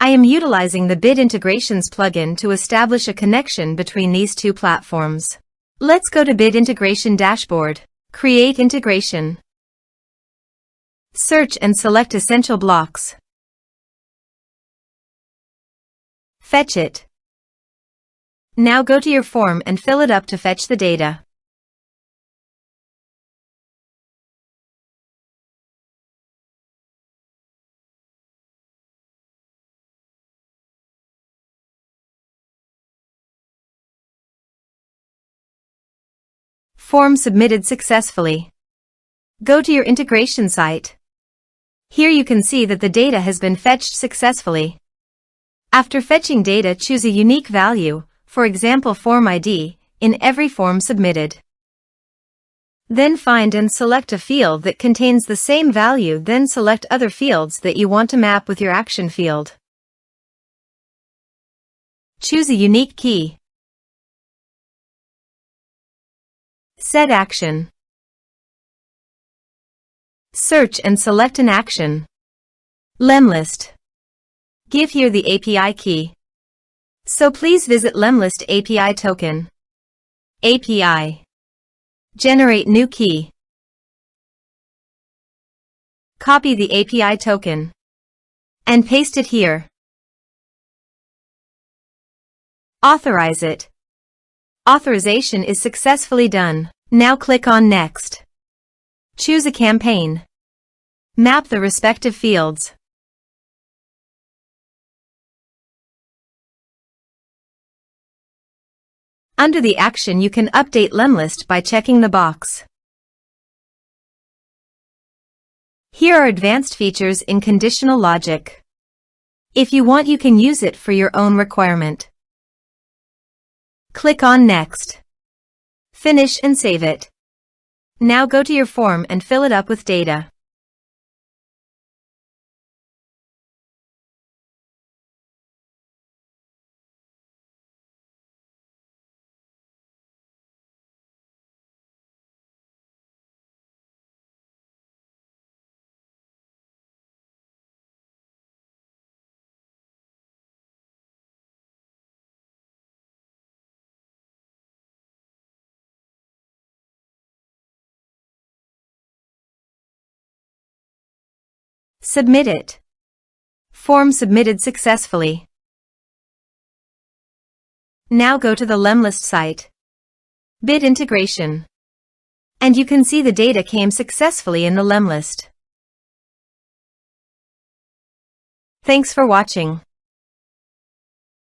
I am utilizing the Bit Integrations plugin to establish a connection between these two platforms. Let's go to Bit Integration Dashboard. Create integration. Search and select Essential Blocks. Fetch it. Now go to your form and fill it up to fetch the data. Form submitted successfully. Go to your integration site. Here you can see that the data has been fetched successfully. After fetching data, choose a unique value, for example form ID, in every form submitted. Then find and select a field that contains the same value, then select other fields that you want to map with your action field. Choose a unique key. Set action. Search and select an action. Lemlist. Give here the API key. So please visit Lemlist API token. API. Generate new key. Copy the API token and paste it here. Authorize it. Authorization is successfully done. Now click on Next. Choose a campaign. Map the respective fields. Under the action you can update Lemlist by checking the box. Here are advanced features in conditional logic. If you want, you can use it for your own requirement. Click on Next. Finish and save it. Now go to your form and fill it up with data. Submit it. Form submitted successfully. Now go to the Lemlist site. Bit integration. And you can see the data came successfully in the Lemlist. Thanks for watching.